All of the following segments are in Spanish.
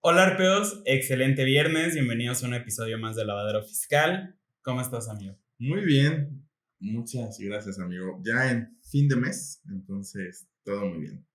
Hola Arpeos, excelente viernes, bienvenidos a un episodio más de Lavadero Fiscal. ¿Cómo estás, amigo? Muy bien, muchas gracias, amigo. Ya en fin de mes, entonces todo muy bien.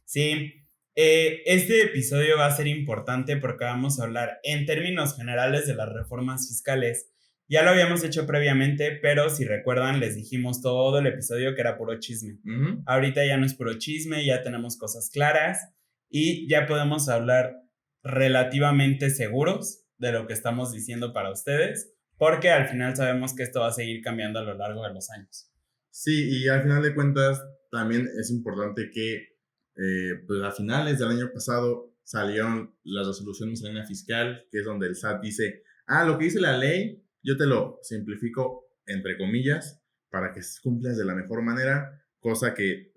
Sí, este episodio va a ser importante porque vamos a hablar en términos generales de las reformas fiscales. Ya lo habíamos hecho previamente, pero si recuerdan, les dijimos todo el episodio que era puro chisme. Ujú. Ahorita ya no es puro chisme, ya tenemos cosas claras y ya podemos hablar relativamente seguros de lo que estamos diciendo para ustedes, porque al final sabemos que esto va a seguir cambiando a lo largo de los años. Sí, y al final de cuentas también es importante que pues a finales del año pasado salieron las resoluciones miscelánea fiscal, que es donde el SAT dice, lo que dice la ley, yo te lo simplifico entre comillas para que cumplas de la mejor manera, cosa que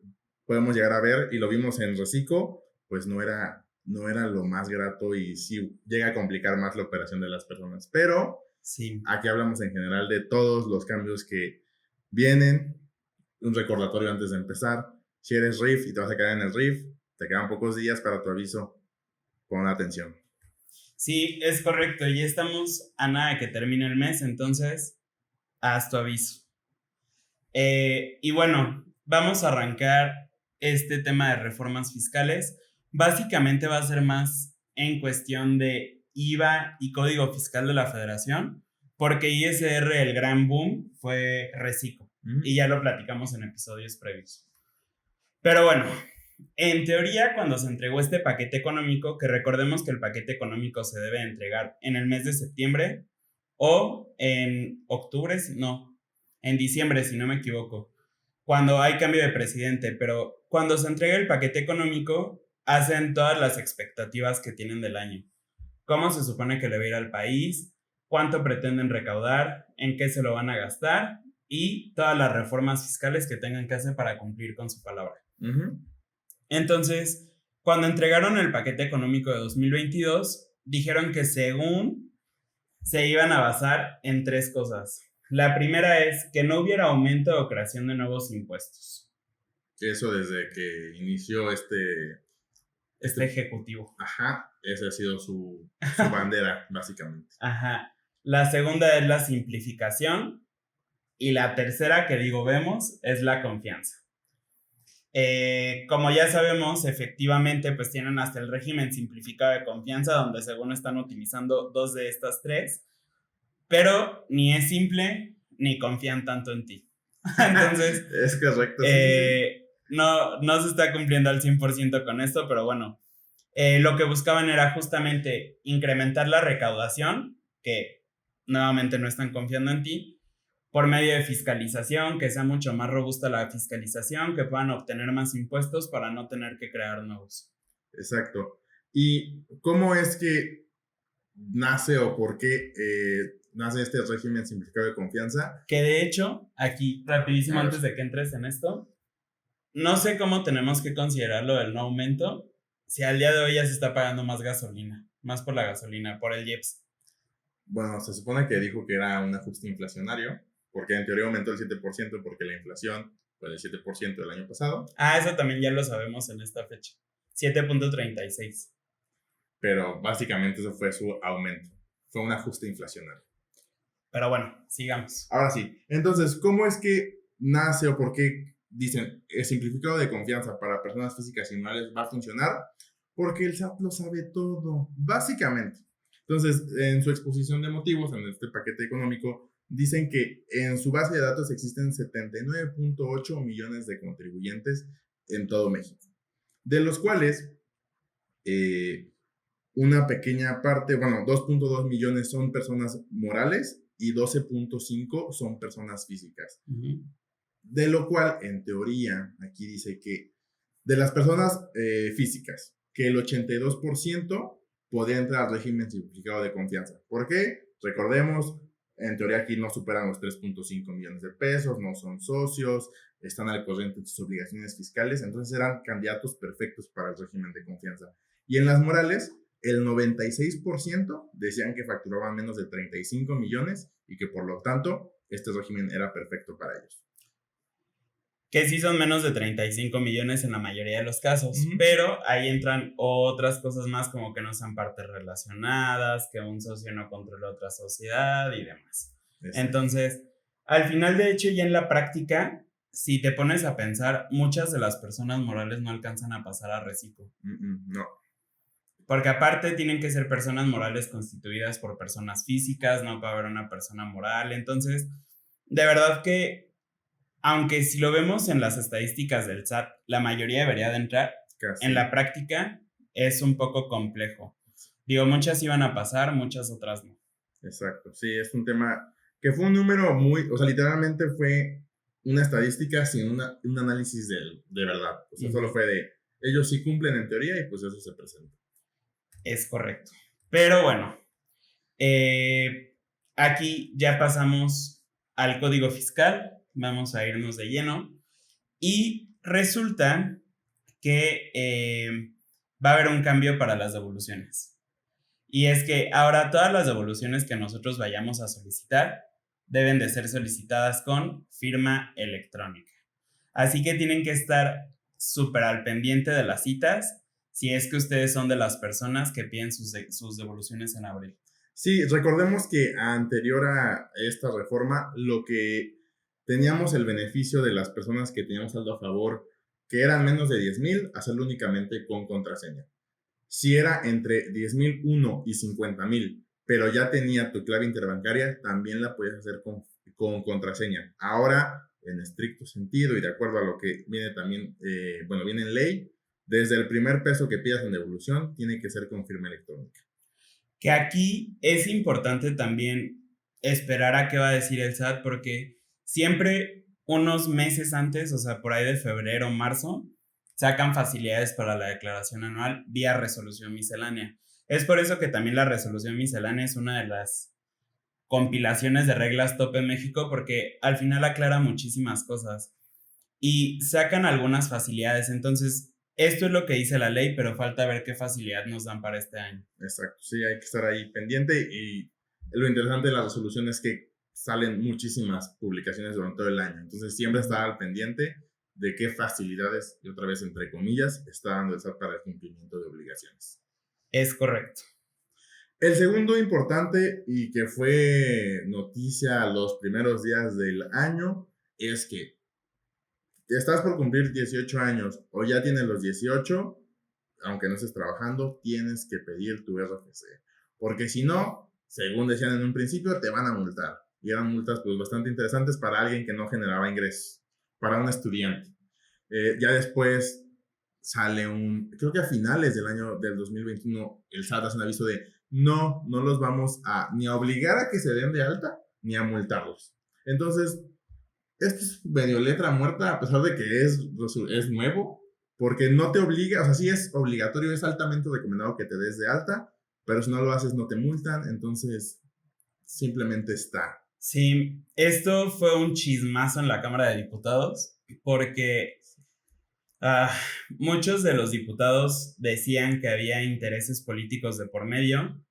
podemos llegar a ver y lo vimos en Recico, pues no era lo más grato y sí llega a complicar más la operación de las personas. Pero Sí. aquí hablamos en general de todos los cambios que vienen. Un recordatorio antes de empezar. Si eres RIF y te vas a quedar en el RIF, te quedan pocos días para tu aviso. Pon atención. Sí, es correcto. Ya estamos a nada de que termine el mes, entonces haz tu aviso. Y bueno, vamos a arrancar este tema de reformas fiscales. Básicamente va a ser más en cuestión de IVA y Código Fiscal de la Federación, porque ISR, el gran boom, fue Reciclo. Y ya lo platicamos en episodios previos. Pero bueno, en teoría, cuando se entregó este paquete económico, que recordemos que el paquete económico se debe entregar en el mes de septiembre o en octubre, no, en diciembre, si no me equivoco, cuando hay cambio de presidente, pero cuando se entrega el paquete económico, hacen todas las expectativas que tienen del año. ¿Cómo se supone que le va a ir al país? ¿Cuánto pretenden recaudar? ¿En qué se lo van a gastar? Y todas las reformas fiscales que tengan que hacer para cumplir con su palabra. Uh-huh. Entonces, cuando entregaron el paquete económico de 2022, dijeron que según se iban a basar en tres cosas. La primera es que no hubiera aumento o creación de nuevos impuestos. Eso desde que inició Este ejecutivo. esa ha sido su bandera, básicamente. Ajá. La segunda es la simplificación. Y la tercera que digo vemos es la confianza. Como ya sabemos, efectivamente, pues tienen hasta el régimen simplificado de confianza, donde según están utilizando dos de estas tres, pero ni es simple ni confían tanto en ti. Entonces, es correcto, sí. no se está cumpliendo al 100% con esto, pero bueno, lo que buscaban era justamente incrementar la recaudación, que nuevamente no están confiando en ti, por medio de fiscalización, que sea mucho más robusta la fiscalización, que puedan obtener más impuestos para no tener que crear nuevos. Exacto. ¿Y cómo es que nace o por qué nace este régimen simplificado de confianza? Que de hecho, aquí rapidísimo antes de que entres en esto, no sé cómo tenemos que considerarlo del no aumento, si al día de hoy ya se está pagando más gasolina, más por la gasolina, por el IEPS. Bueno, se supone que dijo que era un ajuste inflacionario, porque en teoría aumentó el 7%, porque la inflación fue del 7% del año pasado. Eso también ya lo sabemos en esta fecha. 7.36. Pero básicamente eso fue su aumento. Fue un ajuste inflacionario. Pero bueno, sigamos. Ahora sí, entonces, ¿cómo es que nace o por qué dicen el simplificado de confianza para personas físicas y morales va a funcionar? Porque el SAT lo sabe todo, básicamente. Entonces, en su exposición de motivos, en este paquete económico, dicen que en su base de datos existen 79.8 millones de contribuyentes en todo México, de los cuales una pequeña parte, bueno, 2.2 millones son personas morales y 12.5 son personas físicas. De lo cual, en teoría, aquí dice que de las personas físicas, que el 82% podría entrar al régimen simplificado de confianza. ¿Por qué? Recordemos, en teoría aquí no superan los 3.5 millones de pesos, no son socios, están al corriente de sus obligaciones fiscales, entonces eran candidatos perfectos para el régimen de confianza. Y en las morales, el 96% decían que facturaban menos de 35 millones y que por lo tanto este régimen era perfecto para ellos. que sí son menos de 35 millones en la mayoría de los casos, pero ahí entran otras cosas más como que no sean partes relacionadas, que un socio no controle otra sociedad y demás. Exacto. Entonces, al final, de hecho, ya en la práctica, si te pones a pensar, muchas de las personas morales no alcanzan a pasar a reciclo. No. Porque aparte tienen que ser personas morales constituidas por personas físicas, no puede haber una persona moral. Entonces, de verdad que, aunque si lo vemos en las estadísticas del SAT, la mayoría debería de entrar, casi. En la práctica es un poco complejo. Digo, muchas iban a pasar, muchas otras no. Exacto, sí, es un tema que fue un número muy, o sea, literalmente fue una estadística sin un análisis de verdad. O sea, solo fue de, ellos sí cumplen en teoría y pues eso se presenta. Es correcto. Pero bueno, aquí ya pasamos al código fiscal, vamos a irnos de lleno y resulta que va a haber un cambio para las devoluciones. Y es que ahora todas las devoluciones que nosotros vayamos a solicitar deben de ser solicitadas con firma electrónica. Así que tienen que estar súper al pendiente de las citas si es que ustedes son de las personas que piden sus devoluciones en abril. Sí, recordemos que anterior a esta reforma, lo que teníamos el beneficio de las personas que teníamos saldo a favor, que eran menos de 10,000, hacerlo únicamente con contraseña. Si era entre 10,001 y 50,000, pero ya tenía tu clave interbancaria, también la puedes hacer con contraseña. Ahora, en estricto sentido y de acuerdo a lo que viene también, viene en ley, desde el primer peso que pidas en devolución, tiene que ser con firma electrónica. Que aquí es importante también esperar a qué va a decir el SAT, porque siempre unos meses antes, o sea, por ahí de febrero o marzo, sacan facilidades para la declaración anual vía resolución miscelánea. Es por eso que también la resolución miscelánea es una de las compilaciones de reglas top en México, porque al final aclara muchísimas cosas y sacan algunas facilidades. Entonces, esto es lo que dice la ley, pero falta ver qué facilidad nos dan para este año. Exacto, sí, hay que estar ahí pendiente y lo interesante de la resolución es que salen muchísimas publicaciones durante todo el año, entonces siempre estar al pendiente de qué facilidades, y otra vez entre comillas, está dando el SAT para el cumplimiento de obligaciones. Es correcto. El segundo importante y que fue noticia los primeros días del año es que estás por cumplir 18 años o ya tienes los 18, aunque no estés trabajando, tienes que pedir tu RFC. Porque si no, según decían en un principio, te van a multar. Y eran multas pues bastante interesantes para alguien que no generaba ingresos, para un estudiante. Ya después sale creo que a finales del año del 2021, el SAT hace un aviso de no los vamos a ni a obligar a que se den de alta, ni a multarlos. Entonces, esto es medio letra muerta, a pesar de que es nuevo, porque no te obliga, o sea, sí es obligatorio, es altamente recomendado que te des de alta, pero si no lo haces no te multan, entonces simplemente está. Sí, esto fue un chismazo en la Cámara de Diputados, porque muchos de los diputados decían que había intereses políticos de por medio.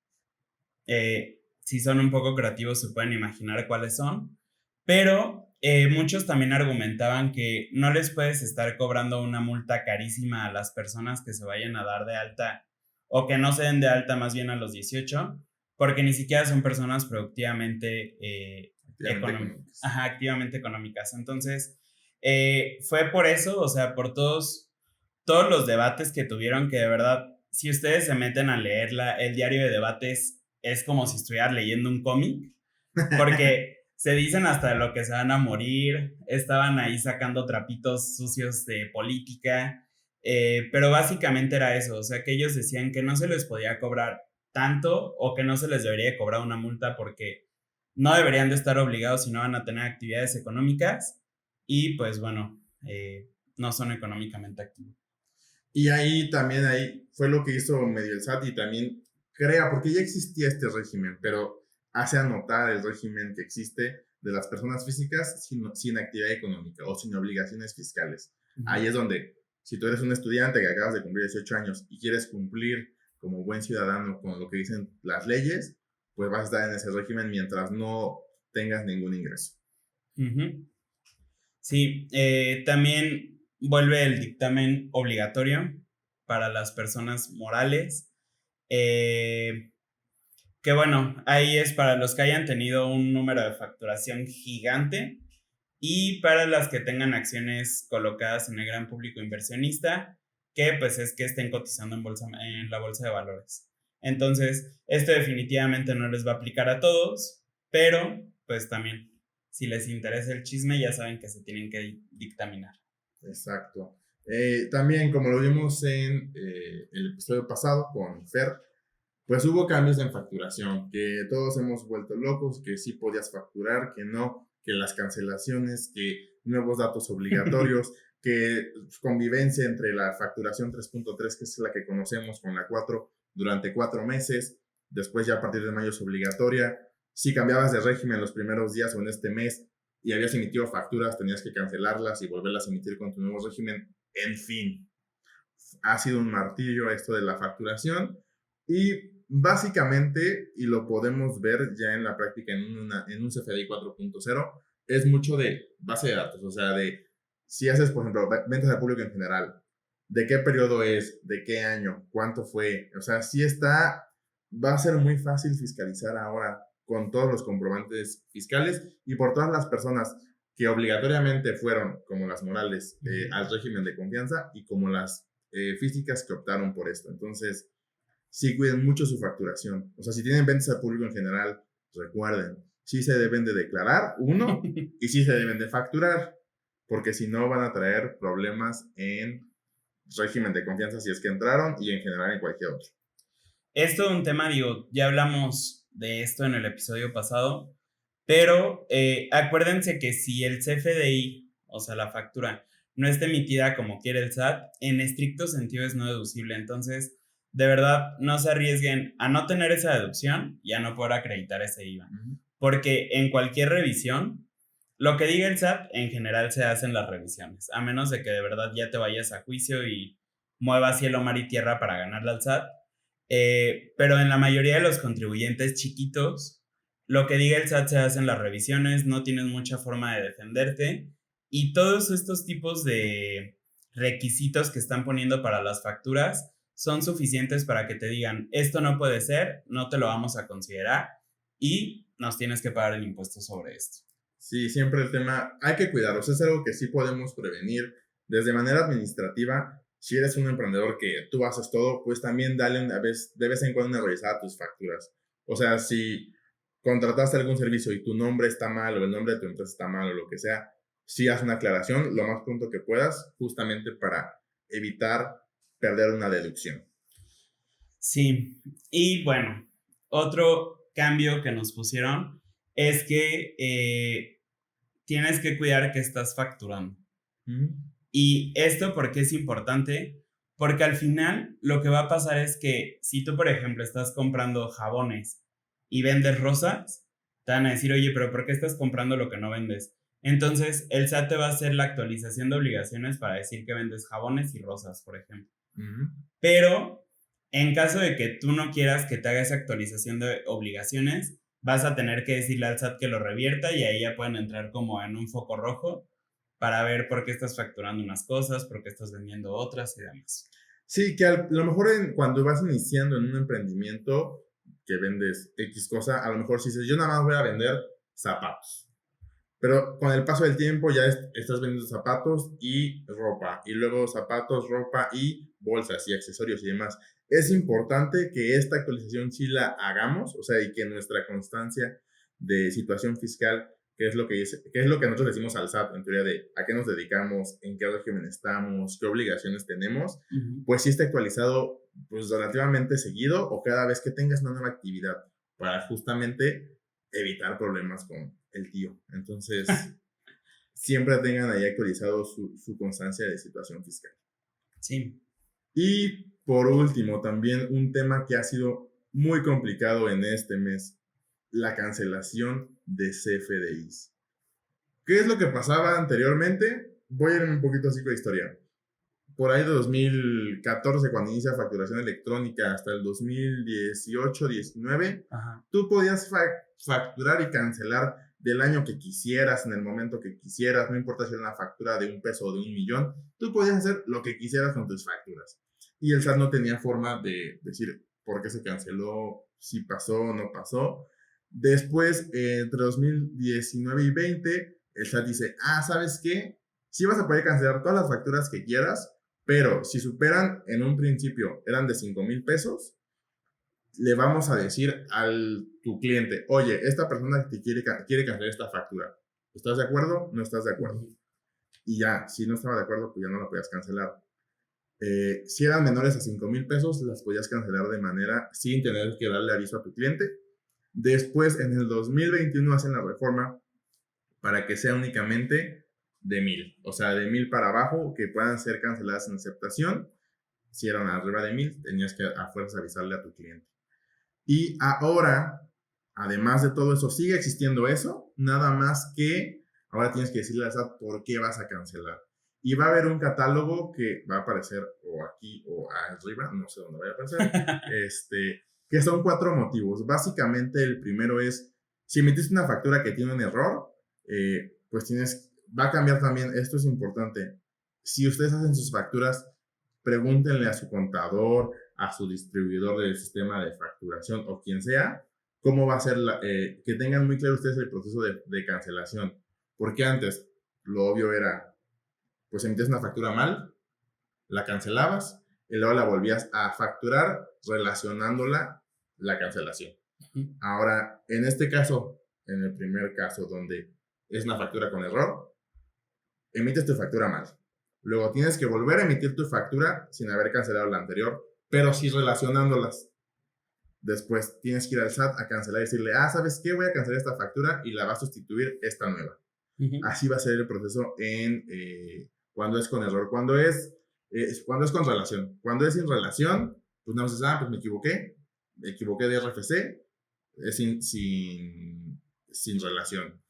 Si son un poco creativos se pueden imaginar cuáles son, pero muchos también argumentaban que no les puedes estar cobrando una multa carísima a las personas que se vayan a dar de alta o que no se den de alta más bien a los 18, porque ni siquiera son personas productivamente activamente económicas. Entonces, fue por eso, o sea, por todos los debates que tuvieron, que de verdad, si ustedes se meten a leerla, el diario de debates es como si estuvieran leyendo un cómic, porque se dicen hasta de lo que se van a morir, estaban ahí sacando trapitos sucios de política, pero básicamente era eso, o sea que ellos decían que no se les podía cobrar tanto o que no se les debería cobrar una multa porque no deberían de estar obligados si no van a tener actividades económicas y pues bueno, no son económicamente activos. Y ahí fue lo que hizo medio el SAT y también porque ya existía este régimen, pero hace anotar el régimen que existe de las personas físicas sin actividad económica o sin obligaciones fiscales. Ahí es donde, si tú eres un estudiante que acabas de cumplir 18 años y quieres cumplir como buen ciudadano con lo que dicen las leyes, pues vas a estar en ese régimen mientras no tengas ningún ingreso. Sí, también vuelve el dictamen obligatorio para las personas morales. Eh, que bueno, ahí es para los que hayan tenido un número de facturación gigante y para las que tengan acciones colocadas en el gran público inversionista, que pues es que estén cotizando en la bolsa de valores. Entonces, esto definitivamente no les va a aplicar a todos, pero pues también, si les interesa el chisme, ya saben que se tienen que dictaminar. Exacto. También, como lo vimos en el episodio pasado con Fer, pues hubo cambios en facturación, que todos hemos vuelto locos, que sí podías facturar, que no, que las cancelaciones, que nuevos datos obligatorios, que convivencia entre la facturación 3.3, que es la que conocemos, con la 4 durante 4 meses, después ya a partir de mayo es obligatoria. Si cambiabas de régimen los primeros días o en este mes y habías emitido facturas, tenías que cancelarlas y volverlas a emitir con tu nuevo régimen. En fin, ha sido un martirio esto de la facturación. Y básicamente, y lo podemos ver ya en la práctica en un CFDI 4.0, es mucho de base de datos, o sea, de si haces, por ejemplo, ventas al público en general, de qué periodo es, de qué año, cuánto fue, o sea, si está, va a ser muy fácil fiscalizar ahora con todos los comprobantes fiscales y por todas las personas que obligatoriamente fueron, como las morales, al régimen de confianza y como las físicas que optaron por esto. Entonces, sí cuiden mucho su facturación. O sea, si tienen ventas al público en general, recuerden, sí se deben de declarar, uno, y sí se deben de facturar, porque si no van a traer problemas en régimen de confianza si es que entraron y en general en cualquier otro. Es todo un tema, digo, ya hablamos de esto en el episodio pasado, pero acuérdense que si el CFDI, o sea, la factura, no está emitida como quiere el SAT, en estricto sentido es no deducible. Entonces, de verdad, no se arriesguen a no tener esa deducción y a no poder acreditar ese IVA. Porque en cualquier revisión, lo que diga el SAT, en general se hacen las revisiones, a menos de que de verdad ya te vayas a juicio y muevas cielo, mar y tierra para ganarle al SAT. Pero en la mayoría de los contribuyentes chiquitos, lo que diga el SAT se hace en las revisiones, no tienes mucha forma de defenderte y todos estos tipos de requisitos que están poniendo para las facturas son suficientes para que te digan, esto no puede ser, no te lo vamos a considerar y nos tienes que pagar el impuesto sobre esto. Sí, siempre el tema, hay que cuidarlos, es algo que sí podemos prevenir desde manera administrativa. Si eres un emprendedor que tú haces todo, pues también dale de vez en cuando una revisada a tus facturas. O sea, si contrataste algún servicio y tu nombre está mal o el nombre de tu empresa está mal o lo que sea, sí haz una aclaración lo más pronto que puedas, justamente para evitar perder una deducción. Sí, y bueno, otro cambio que nos pusieron es que tienes que cuidar que estás facturando. Y esto, ¿por qué es importante? Porque al final lo que va a pasar es que si tú, por ejemplo, estás comprando jabones y vendes rosas, te van a decir, oye, pero ¿por qué estás comprando lo que no vendes? Entonces, el SAT te va a hacer la actualización de obligaciones para decir que vendes jabones y rosas, por ejemplo. Pero en caso de que tú no quieras que te haga esa actualización de obligaciones, vas a tener que decirle al SAT que lo revierta y ahí ya pueden entrar como en un foco rojo para ver por qué estás facturando unas cosas, por qué estás vendiendo otras y demás. Sí, que a lo mejor cuando vas iniciando en un emprendimiento que vendes X cosa, a lo mejor si dices, yo nada más voy a vender zapatos. Pero con el paso del tiempo ya estás vendiendo zapatos y ropa, y luego zapatos, ropa y bolsas y accesorios y demás. Es importante que esta actualización sí la hagamos, o sea, y que nuestra constancia de situación fiscal, que es lo que nosotros decimos al SAT, en teoría de a qué nos dedicamos, en qué régimen estamos, qué obligaciones tenemos, pues sí esté actualizado pues relativamente seguido o cada vez que tengas una nueva actividad para justamente evitar problemas con el tío. Entonces, siempre tengan ahí actualizado su constancia de situación fiscal. Sí. Y por último, también un tema que ha sido muy complicado en este mes, la cancelación de CFDIs. ¿Qué es lo que pasaba anteriormente? Voy a ir un poquito así con la historia. Por ahí de 2014, cuando inicia facturación electrónica, hasta el 2018-19, tú podías facturar y cancelar del año que quisieras, en el momento que quisieras, no importa si era una factura de $1 o de $1,000,000, tú podías hacer lo que quisieras con tus facturas. Y el SAT no tenía forma de decir por qué se canceló, si pasó o no pasó. Después, entre 2019 y 20, el SAT dice, ¿sabes qué? Sí vas a poder cancelar todas las facturas que quieras, pero si superan en un principio, eran de $5,000, le vamos a decir a tu cliente, oye, esta persona te quiere cancelar esta factura. ¿Estás de acuerdo? ¿No estás de acuerdo? Y ya, si no estaba de acuerdo, pues ya no la podías cancelar. Si eran menores a $5,000, las podías cancelar de manera sin tener que darle aviso a tu cliente. Después, en el 2021, hacen la reforma para que sea únicamente de 1,000. O sea, de 1,000 para abajo, que puedan ser canceladas en aceptación. Si eran arriba de 1,000, tenías que a fuerzas avisarle a tu cliente. Y ahora, además de todo eso, sigue existiendo eso, nada más que ahora tienes que decirle al SAT por qué vas a cancelar. Y va a haber un catálogo que va a aparecer o aquí o arriba, no sé dónde vaya a aparecer, que son 4 motivos. Básicamente, el primero es, si emitiste una factura que tiene un error, pues va a cambiar también, esto es importante, si ustedes hacen sus facturas, pregúntenle a su contador, a su distribuidor del sistema de facturación o quien sea, cómo va a ser, que tengan muy claro ustedes el proceso de cancelación. Porque antes, lo obvio era, pues emitías una factura mal, la cancelabas y luego la volvías a facturar relacionándola la cancelación. Ahora, en este caso, en el primer caso donde es una factura con error, emites tu factura mal. Luego tienes que volver a emitir tu factura sin haber cancelado la anterior, pero sí relacionándolas. Después tienes que ir al SAT a cancelar y decirle, ¿sabes qué? Voy a cancelar esta factura y la va a sustituir esta nueva. Así va a ser el proceso cuando es con error. Cuando es con relación. Cuando es sin relación, pues no dices, pues me equivoqué de RFC, es sin relación.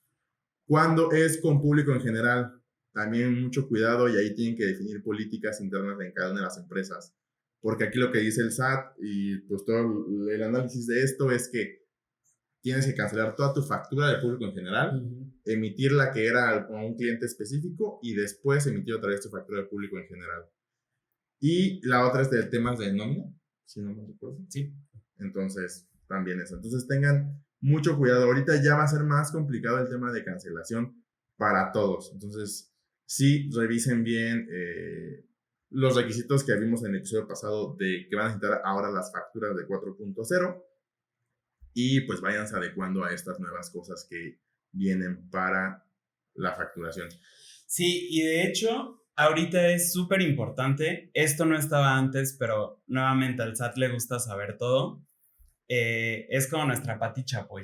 Cuando es con público en general, también mucho cuidado, y ahí tienen que definir políticas internas en cada una de las empresas. Porque aquí lo que dice el SAT y pues todo el análisis de esto es que tienes que cancelar toda tu factura del público en general, emitir la que era a un cliente específico y después emitir otra vez tu factura del público en general. Y la otra es de temas de nómina, si no me recuerdo. Sí. Entonces, también eso. Entonces, tengan mucho cuidado. Ahorita ya va a ser más complicado el tema de cancelación para todos. Entonces, sí, revisen bien los requisitos que vimos en el episodio pasado de que van a necesitar ahora las facturas de 4.0 y pues váyanse adecuando a estas nuevas cosas que vienen para la facturación. Sí, y de hecho, ahorita es súper importante. Esto no estaba antes, pero nuevamente al SAT le gusta saber todo. Es como nuestra Pati Chapoy.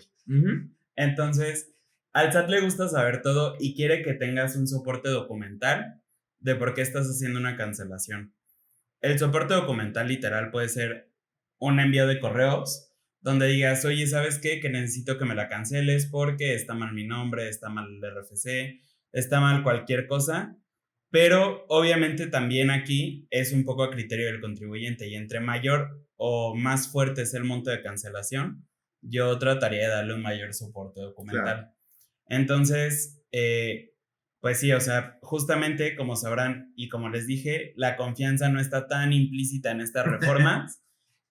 Entonces, al SAT le gusta saber todo y quiere que tengas un soporte documental de por qué estás haciendo una cancelación. El soporte documental literal puede ser un envío de correos donde digas, oye, ¿sabes qué? Que necesito que me la canceles porque está mal mi nombre, está mal el RFC, está mal cualquier cosa. Pero obviamente también aquí es un poco a criterio del contribuyente y entre mayor o más fuerte es el monto de cancelación, yo trataría de darle un mayor soporte documental. Claro. Entonces, pues sí, o sea, justamente como sabrán y como les dije, la confianza no está tan implícita en estas reformas,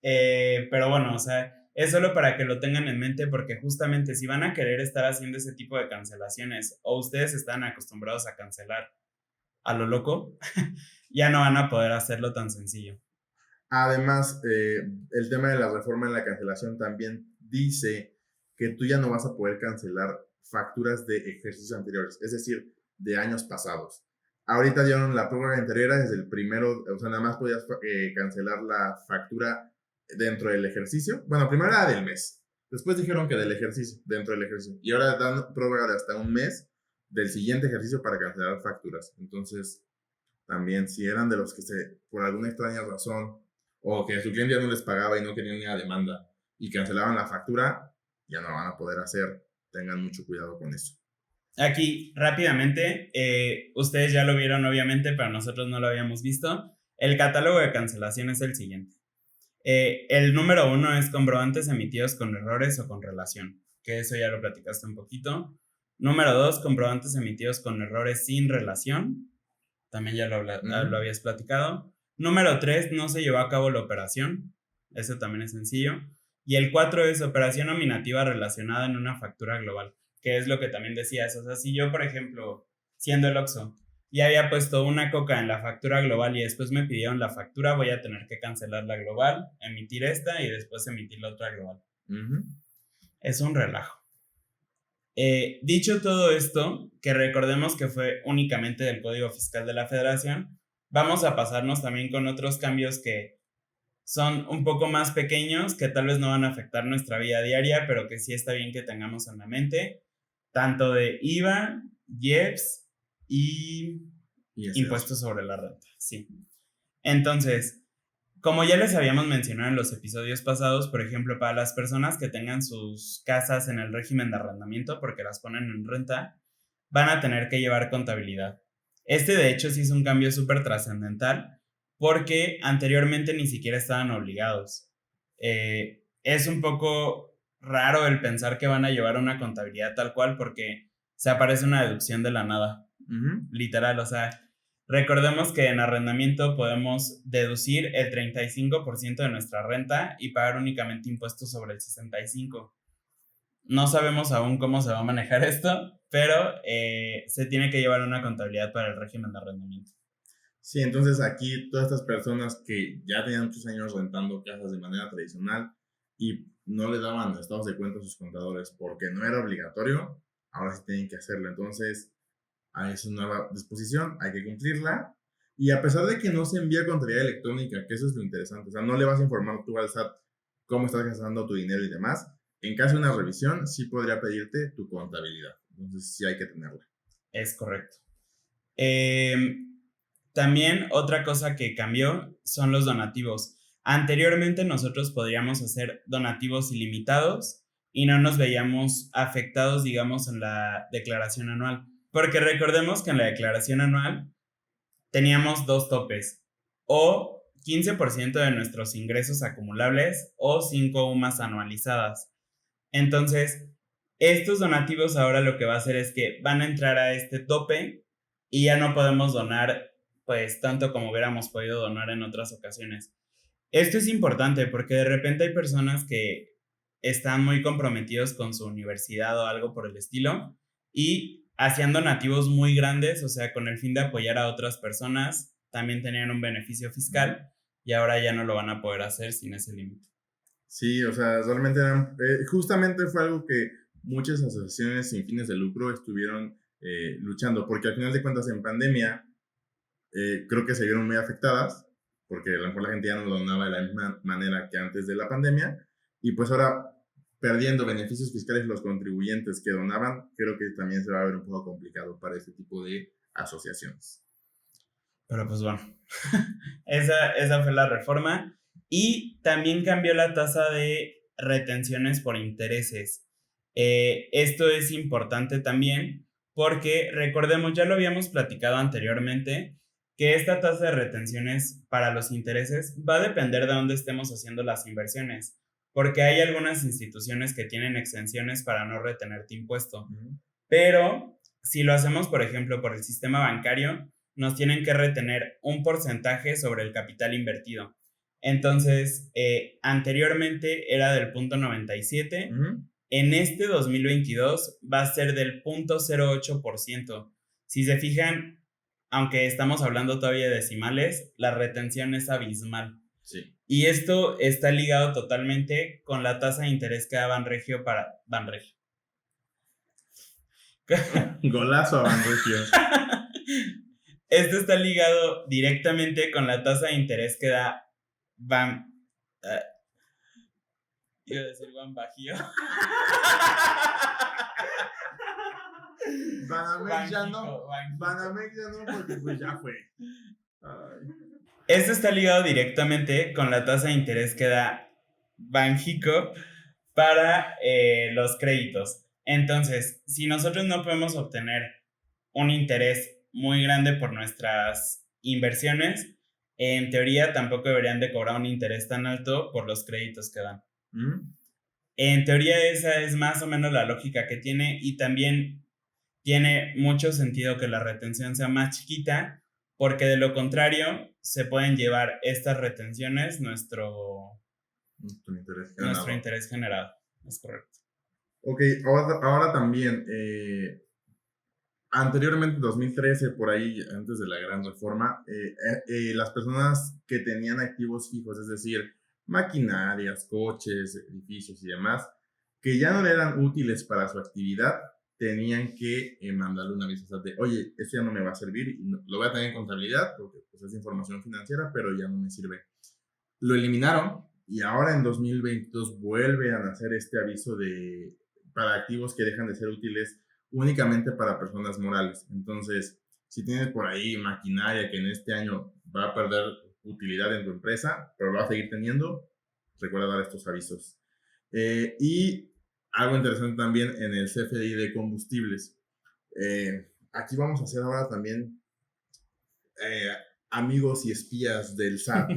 pero bueno, o sea, es solo para que lo tengan en mente porque justamente si van a querer estar haciendo ese tipo de cancelaciones o ustedes están acostumbrados a cancelar a lo loco, ya no van a poder hacerlo tan sencillo. Además, el tema de la reforma en la cancelación también dice que tú ya no vas a poder cancelar facturas de ejercicios anteriores, es decir, de años pasados. Ahorita dieron la prórroga anterior desde el primero, o sea, nada más podías cancelar la factura dentro del ejercicio. Bueno, primero era del mes, después dijeron que del ejercicio, dentro del ejercicio, y ahora dan prórroga de hasta un mes del siguiente ejercicio para cancelar facturas. Entonces, también si eran de los que por alguna extraña razón, o que su cliente ya no les pagaba y no querían ni la demanda y cancelaban la factura, ya no van a poder hacer. Tengan mucho cuidado con eso. Aquí, rápidamente, ustedes ya lo vieron obviamente, pero nosotros no lo habíamos visto. El catálogo de cancelación es el siguiente. El número 1 es comprobantes emitidos con errores o con relación, que eso ya lo platicaste un poquito. Número 2, comprobantes emitidos con errores sin relación. También ya lo habías platicado. Número 3, no se llevó a cabo la operación. Eso también es sencillo. Y el 4 es operación nominativa relacionada en una factura global, que es lo que también decías. O sea, si yo, por ejemplo, siendo el Oxxo, ya había puesto una coca en la factura global y después me pidieron la factura, voy a tener que cancelar la global, emitir esta y después emitir la otra global. Es un relajo. Dicho todo esto, que recordemos que fue únicamente del Código Fiscal de la Federación, vamos a pasarnos también con otros cambios que son un poco más pequeños, que tal vez no van a afectar nuestra vida diaria, pero que sí está bien que tengamos en la mente, tanto de IVA, IEPS y impuestos sobre la renta. Sí. Entonces, como ya les habíamos mencionado en los episodios pasados, por ejemplo, para las personas que tengan sus casas en el régimen de arrendamiento, porque las ponen en renta, van a tener que llevar contabilidad. De hecho, sí es un cambio súper trascendental, porque anteriormente ni siquiera estaban obligados. Es un poco raro el pensar que van a llevar una contabilidad tal cual, porque se aparece una deducción de la nada. Literal, o sea, recordemos que en arrendamiento podemos deducir el 35% de nuestra renta y pagar únicamente impuestos sobre el 65%. No sabemos aún cómo se va a manejar esto, pero se tiene que llevar una contabilidad para el régimen de arrendamiento. Sí, entonces aquí todas estas personas que ya tenían muchos años rentando casas de manera tradicional y no le daban estados de cuenta a sus contadores porque no era obligatorio, ahora sí tienen que hacerlo. Entonces, hay esa nueva disposición, hay que cumplirla. Y a pesar de que no se envía contabilidad electrónica, que eso es lo interesante, o sea, no le vas a informar tú al SAT cómo estás gastando tu dinero y demás, en caso de una revisión, sí podría pedirte tu contabilidad. Entonces, sí hay que tenerla. Es correcto. También otra cosa que cambió son los donativos. Anteriormente nosotros podríamos hacer donativos ilimitados y no nos veíamos afectados, digamos, en la declaración anual. Porque recordemos que en la declaración anual teníamos dos topes, o 15% de nuestros ingresos acumulables o 5 UMAS anualizadas. Entonces, estos donativos ahora lo que va a hacer es que van a entrar a este tope y ya no podemos donar pues tanto como hubiéramos podido donar en otras ocasiones. Esto es importante porque de repente hay personas que están muy comprometidos con su universidad o algo por el estilo y hacían donativos muy grandes, o sea, con el fin de apoyar a otras personas, también tenían un beneficio fiscal y ahora ya no lo van a poder hacer sin ese límite. Sí, o sea, realmente justamente fue algo que muchas asociaciones sin fines de lucro estuvieron luchando, porque al final de cuentas en pandemia creo que se vieron muy afectadas, porque a lo mejor la gente ya no donaba de la misma manera que antes de la pandemia, y pues ahora perdiendo beneficios fiscales los contribuyentes que donaban, creo que también se va a ver un poco complicado para este tipo de asociaciones. Pero pues bueno, esa fue la reforma. Y también cambió la tasa de retenciones por intereses. Esto es importante también porque recordemos, ya lo habíamos platicado anteriormente, que esta tasa de retenciones para los intereses va a depender de dónde estemos haciendo las inversiones, porque hay algunas instituciones que tienen exenciones para no retenerte impuesto. Pero si lo hacemos, por ejemplo, por el sistema bancario, nos tienen que retener un porcentaje sobre el capital invertido. Entonces, anteriormente era del 0.97. En este 2022 va a ser del 0.08%. Si se fijan, aunque estamos hablando todavía de decimales, la retención es abismal. Sí. Y esto está ligado totalmente con la tasa de interés que da Banregio para Banregio. Golazo a Banregio. Esto está ligado directamente con la tasa de interés que da iba a decir Bajío. Banamex ya no. Banamex ya no, porque pues ya fue. Ay. Esto está ligado directamente con la tasa de interés que da Banxico para los créditos. Entonces, si nosotros no podemos obtener un interés muy grande por nuestras inversiones, en teoría tampoco deberían de cobrar un interés tan alto por los créditos que dan. En teoría esa es más o menos la lógica que tiene y también tiene mucho sentido que la retención sea más chiquita, porque de lo contrario se pueden llevar estas retenciones nuestro interés generado. Es correcto. Ok, ahora también, anteriormente, en 2013, por ahí, antes de la gran reforma, las personas que tenían activos fijos, es decir, maquinarias, coches, edificios y demás, que ya no le eran útiles para su actividad, tenían que mandarle una aviso de, oye, esto ya no me va a servir, y lo voy a tener en contabilidad, porque pues, es información financiera, pero ya no me sirve. Lo eliminaron y ahora en 2022 vuelven a hacer este aviso para activos que dejan de ser útiles únicamente para personas morales. Entonces, si tienes por ahí maquinaria que en este año va a perder utilidad en tu empresa, pero lo va a seguir teniendo, recuerda dar estos avisos. Y algo interesante también en el CFDI de combustibles. Aquí vamos a hacer ahora también amigos y espías del SAT.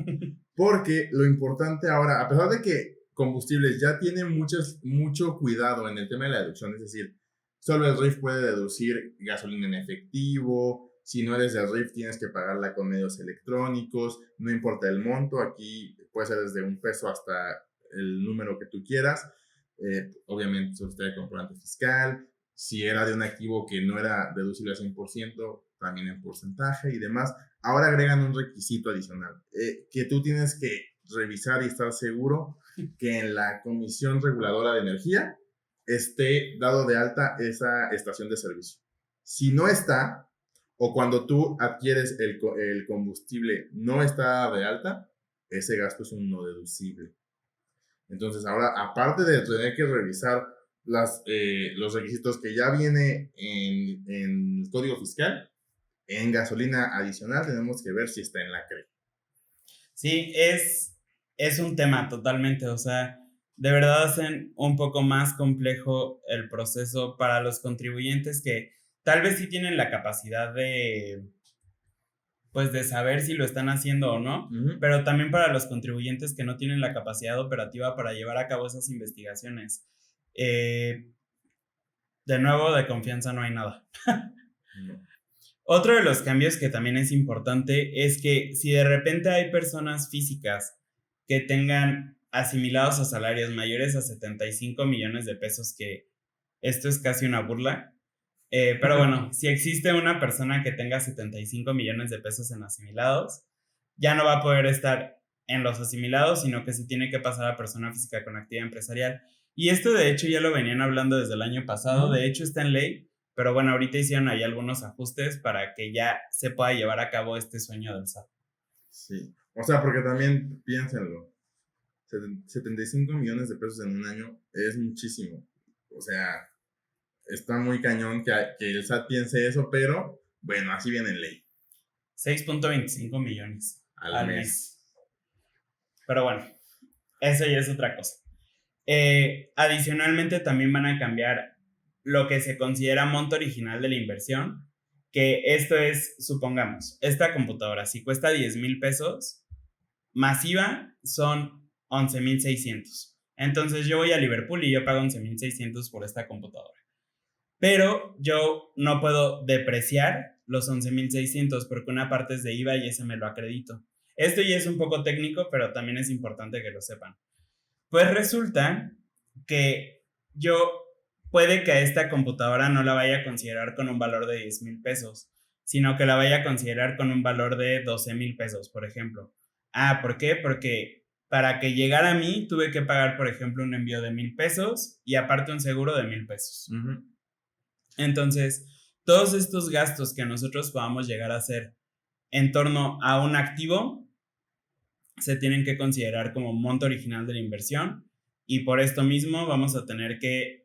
Porque lo importante ahora, a pesar de que combustibles ya tiene mucho cuidado en el tema de la deducción, es decir, solo el RIF puede deducir gasolina en efectivo, si no eres del RIF tienes que pagarla con medios electrónicos, no importa el monto, aquí puede ser desde $1 hasta el número que tú quieras, obviamente solicitar el comprobante fiscal, si era de un activo que no era deducible al 100%, también en porcentaje y demás. Ahora agregan un requisito adicional, que tú tienes que revisar y estar seguro que en la Comisión Reguladora de Energía esté dado de alta esa estación de servicio. Si no está, o cuando tú adquieres el combustible no está de alta, ese gasto es un no deducible. Entonces ahora, aparte de tener que revisar los requisitos que ya viene en el Código Fiscal, en gasolina adicional tenemos que ver si está en la CRE. Sí, es un tema totalmente, o sea, de verdad hacen un poco más complejo el proceso para los contribuyentes que tal vez sí tienen la capacidad pues de saber si lo están haciendo o no, pero también para los contribuyentes que no tienen la capacidad operativa para llevar a cabo esas investigaciones. De nuevo, de confianza no hay nada. No. Otro de los cambios que también es importante es que si de repente hay personas físicas que tengan asimilados a salarios mayores a 75 millones de pesos, que esto es casi una burla, pero bueno, si existe una persona que tenga 75 millones de pesos en asimilados, ya no va a poder estar en los asimilados, sino que se tiene que pasar a persona física con actividad empresarial. Y esto de hecho ya lo venían hablando desde el año pasado, de hecho está en ley, pero bueno, ahorita hicieron ahí algunos ajustes para que ya se pueda llevar a cabo este sueño del SAT. Sí, o sea, porque también piénsenlo, 75 millones de pesos en un año es muchísimo. O sea, está muy cañón que el SAT piense eso, pero bueno, así viene en ley. 6.25 millones al mes. Pero bueno, eso ya es otra cosa. Adicionalmente también van a cambiar lo que se considera monto original de la inversión, que esto es, supongamos, esta computadora, si cuesta 10,000 pesos, masiva son 11,600. Entonces yo voy a Liverpool y yo pago 11,600 por esta computadora. Pero yo no puedo depreciar los 11,600 porque una parte es de IVA y ese me lo acredito. Esto ya es un poco técnico, pero también es importante que lo sepan. Pues resulta que yo puede que a esta computadora no la vaya a considerar con un valor de 10,000 pesos, sino que la vaya a considerar con un valor de 12,000 pesos, por ejemplo. ¿Por qué? Porque para que llegara a mí tuve que pagar, por ejemplo, un envío de 1,000 pesos y aparte un seguro de 1,000 pesos. Entonces, todos estos gastos que nosotros podamos llegar a hacer en torno a un activo se tienen que considerar como monto original de la inversión y por esto mismo vamos a tener que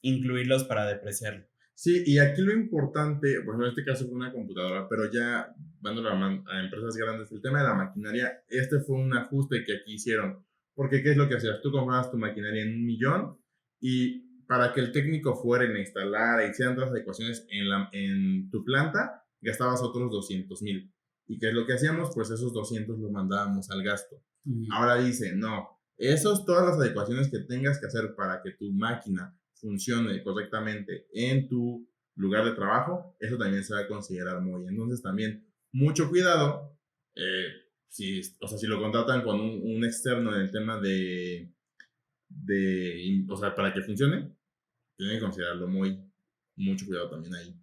incluirlos para depreciarlo. Sí, y aquí lo importante, bueno, en este caso fue una computadora, pero ya dándolo a empresas grandes, el tema de la maquinaria, este fue un ajuste que aquí hicieron, porque ¿qué es lo que hacías? Tú comprabas tu maquinaria en 1,000,000 y para que el técnico fuera y instalara y hicieran todas las adecuaciones en tu planta, gastabas otros 200,000. ¿Y qué es lo que hacíamos? Pues esos 200 los mandábamos al gasto. Ahora dice, no, todas las adecuaciones que tengas que hacer para que tu máquina funcione correctamente en tu lugar de trabajo, eso también se va a considerar MOI. Entonces también mucho cuidado, si lo contratan con un externo en el tema o sea, para que funcione, tienen que considerarlo MOI. Mucho cuidado también ahí.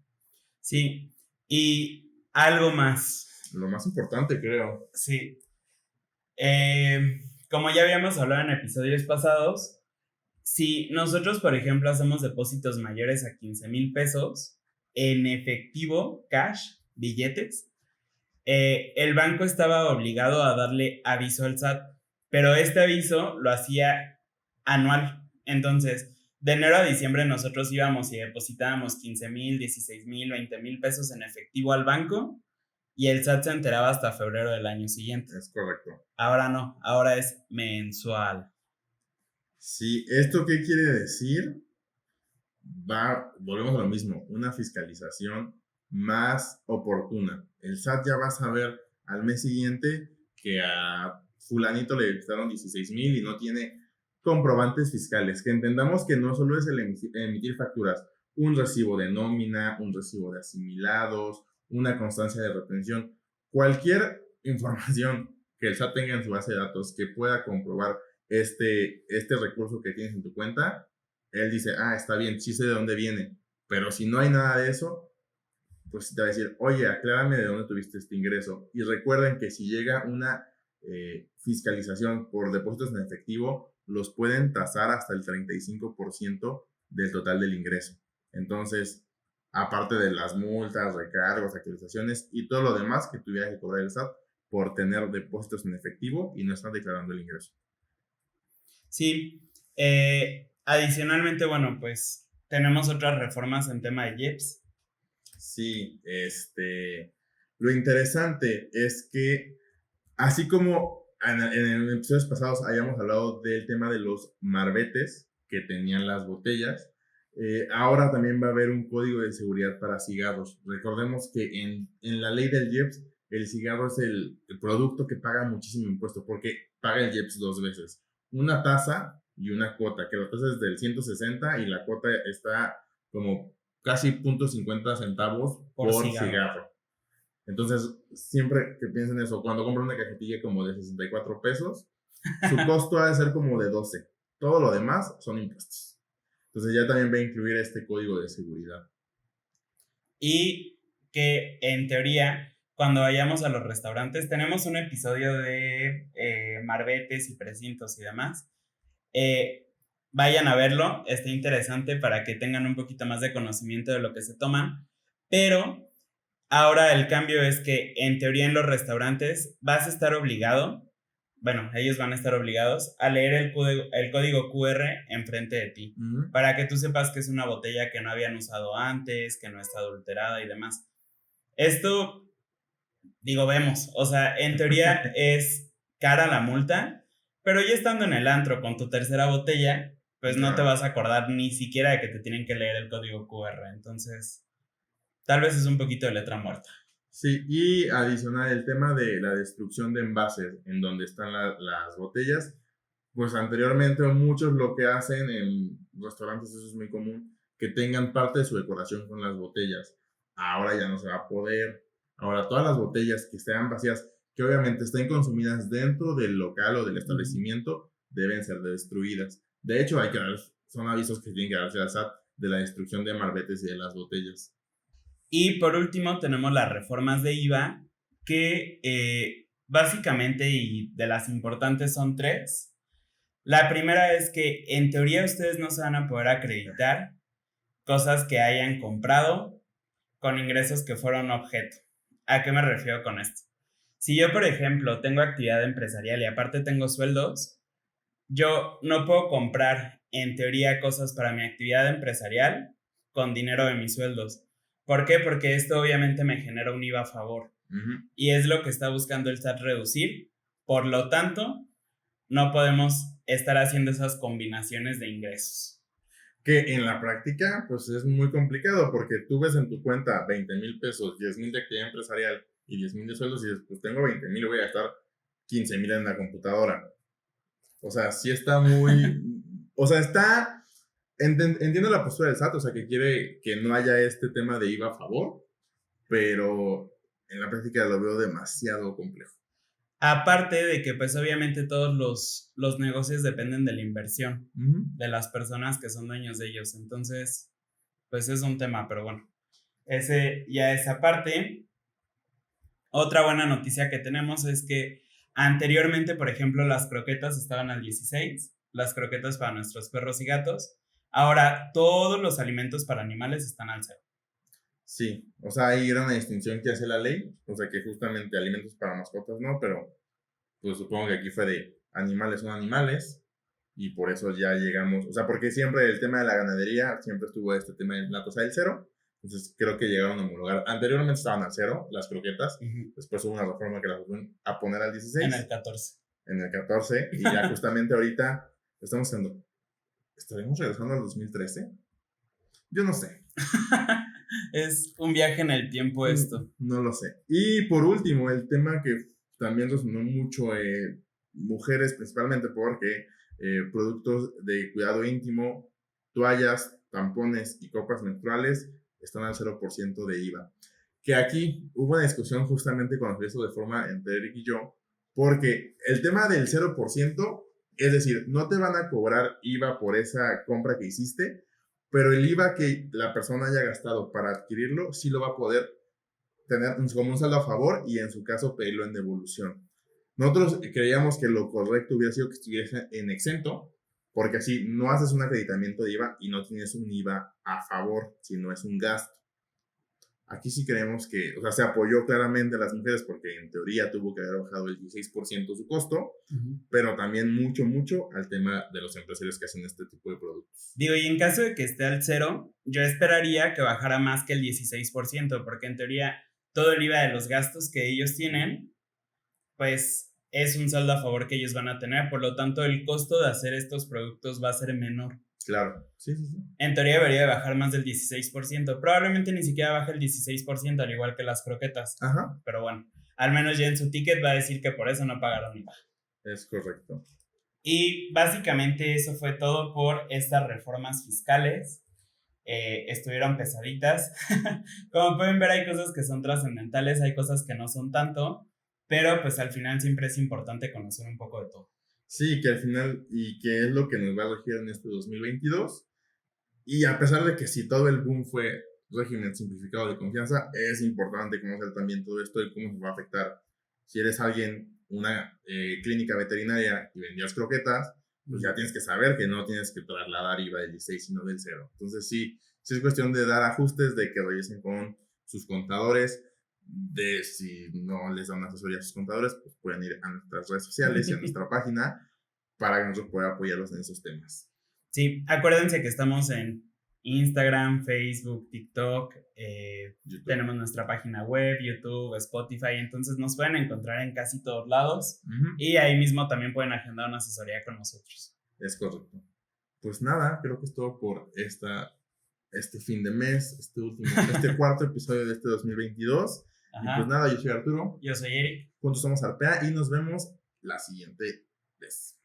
Sí, y algo más. Lo más importante, creo. Sí. Como ya habíamos hablado en episodios pasados, si nosotros, por ejemplo, hacemos depósitos mayores a 15,000 pesos en efectivo, cash, billetes, el banco estaba obligado a darle aviso al SAT, pero este aviso lo hacía anual. Entonces, de enero a diciembre nosotros íbamos y depositábamos 15,000, 16,000, 20,000 pesos en efectivo al banco y el SAT se enteraba hasta febrero del año siguiente. Es correcto. Ahora no, ahora es mensual. Sí, ¿esto qué quiere decir? Volvemos a lo mismo, una fiscalización más oportuna. El SAT ya va a saber al mes siguiente que a fulanito le depositaron 16,000 y no tiene comprobantes fiscales. Que entendamos que no solo es el emitir facturas, un recibo de nómina, un recibo de asimilados, una constancia de retención, cualquier información que el SAT tenga en su base de datos que pueda comprobar este recurso que tienes en tu cuenta, él dice, está bien, sí sé de dónde viene, pero si no hay nada de eso, pues te va a decir, oye, aclárame de dónde tuviste este ingreso. Y recuerden que si llega una fiscalización por depósitos en efectivo, los pueden tasar hasta el 35% del total del ingreso. Entonces, aparte de las multas, recargos, actualizaciones y todo lo demás que tuviera que cobrar el SAT por tener depósitos en efectivo y no estar declarando el ingreso. Sí, adicionalmente, bueno, pues tenemos otras reformas en tema de IEPS. Sí, lo interesante es que así como en episodios pasados habíamos hablado del tema de los marbetes que tenían las botellas, ahora también va a haber un código de seguridad para cigarros. Recordemos que en la ley del IEPS, el cigarro es el producto que paga muchísimo impuesto porque paga el IEPS 2 veces. Una tasa y una cuota, que la tasa es del 160 y la cuota está como casi 0.50 centavos por cigarro. Entonces, siempre que piensen eso, cuando compran una cajetilla como de 64 pesos, su costo ha de ser como de 12. Todo lo demás son impuestos. Entonces ya también va a incluir este código de seguridad. Y que en teoría, cuando vayamos a los restaurantes, tenemos un episodio de marbetes y precintos y demás. Vayan a verlo, está interesante para que tengan un poquito más de conocimiento de lo que se toman, pero ahora el cambio es que en teoría en los restaurantes vas a estar obligado, bueno, ellos van a estar obligados a leer el código QR enfrente de ti, para que tú sepas que es una botella que no habían usado antes, que no está adulterada y demás. Esto, digo, vemos, o sea, en teoría es cara la multa, pero ya estando en el antro con tu tercera botella, pues no te vas a acordar ni siquiera de que te tienen que leer el código QR. Entonces, tal vez es un poquito de letra muerta. Sí, y adicional el tema de la destrucción de envases en donde están las botellas, pues anteriormente muchos lo que hacen en restaurantes, eso es muy común, que tengan parte de su decoración con las botellas. Ahora ya no se va a poder. Ahora todas las botellas que estén vacías, que obviamente estén consumidas dentro del local o del establecimiento, deben ser destruidas. De hecho, son avisos que tienen que darse al SAT de la destrucción de marbetes y de las botellas. Y por último tenemos las reformas de IVA, que básicamente y de las importantes son 3. La primera es que en teoría ustedes no se van a poder acreditar cosas que hayan comprado con ingresos que fueron objeto. ¿A qué me refiero con esto? Si yo, por ejemplo, tengo actividad empresarial y aparte tengo sueldos, yo no puedo comprar en teoría cosas para mi actividad empresarial con dinero de mis sueldos. ¿Por qué? Porque esto obviamente me genera un IVA a favor. Y es lo que está buscando el SAT reducir. Por lo tanto, no podemos estar haciendo esas combinaciones de ingresos. Que en la práctica, pues es muy complicado porque tú ves en tu cuenta 20,000 pesos, 10,000 de actividad empresarial y 10,000 de sueldos y dices, pues tengo 20,000, voy a gastar 15,000 en la computadora. O sea, sí está muy... o sea, entiendo la postura del SAT, o sea, que quiere que no haya este tema de IVA a favor, pero en la práctica lo veo demasiado complejo. Aparte de que, pues, obviamente todos los negocios dependen de la inversión de las personas que son dueños de ellos. Entonces, pues es un tema, pero bueno, ese ya es aparte. Otra buena noticia que tenemos es que anteriormente, por ejemplo, las croquetas estaban al 16, las croquetas para nuestros perros y gatos. Ahora todos los alimentos para animales están al 0. Sí, o sea, ahí era una distinción que hace la ley, o sea, que justamente alimentos para mascotas no, pero pues supongo que aquí fue de animales son animales y por eso ya llegamos, o sea, porque siempre el tema de la ganadería siempre estuvo este tema de la cosa del 0, entonces creo que llegaron a homologar, anteriormente estaban al 0 las croquetas, después hubo una reforma que las volvieron a poner al 16. En el 14. En el 14, y ya justamente ahorita estamos haciendo, ¿estaremos regresando al 2013? Yo no sé. Es un viaje en el tiempo esto. No lo sé. Y por último, el tema que también resonó mucho, mujeres principalmente, porque productos de cuidado íntimo, toallas, tampones y copas menstruales están al 0% de IVA. Que aquí hubo una discusión justamente cuando fue eso de forma entre Eric y yo, porque el tema del 0%, es decir, no te van a cobrar IVA por esa compra que hiciste, pero el IVA que la persona haya gastado para adquirirlo, sí lo va a poder tener como un saldo a favor y en su caso pedirlo en devolución. Nosotros creíamos que lo correcto hubiera sido que estuviese en exento, porque así no haces un acreditamiento de IVA y no tienes un IVA a favor, sino es un gasto. Aquí sí creemos que, o sea, se apoyó claramente a las mujeres porque en teoría tuvo que haber bajado el 16% su costo, pero también mucho al tema de los empresarios que hacen este tipo de productos. Digo, y en caso de que esté al 0, yo esperaría que bajara más que el 16%, porque en teoría todo el IVA de los gastos que ellos tienen, pues es un saldo a favor que ellos van a tener, por lo tanto el costo de hacer estos productos va a ser menor. Claro, sí. En teoría debería de bajar más del 16%, probablemente ni siquiera baje el 16%, al igual que las croquetas. Ajá. Pero bueno, al menos ya en su ticket va a decir que por eso no pagaron IVA. Es correcto. Y básicamente eso fue todo por estas reformas fiscales. Estuvieron pesaditas. Como pueden ver, hay cosas que son trascendentales, hay cosas que no son tanto, pero pues al final siempre es importante conocer un poco de todo. Sí, que al final, y que es lo que nos va a regir en este 2022. Y a pesar de que si todo el boom fue régimen simplificado de confianza, es importante conocer también todo esto y cómo nos va a afectar. Si eres alguien, una clínica veterinaria y vendías croquetas, pues ya tienes que saber que no tienes que trasladar IVA del 16, sino del 0. Entonces sí es cuestión de dar ajustes, de que revisen con sus contadores, de si no les dan asesoría a sus contadores, pues pueden ir a nuestras redes sociales y a nuestra página para que nosotros podamos apoyarlos en esos temas. Sí, acuérdense que estamos en Instagram, Facebook, TikTok, tenemos nuestra página web, YouTube, Spotify, entonces nos pueden encontrar en casi todos lados y ahí mismo también pueden agendar una asesoría con nosotros. Es correcto. Pues nada, creo que es todo por este fin de mes, este cuarto episodio de este 2022. Ajá. Y pues nada, yo soy Arturo. Yo soy Eric. Juntos somos Arpea y nos vemos la siguiente vez.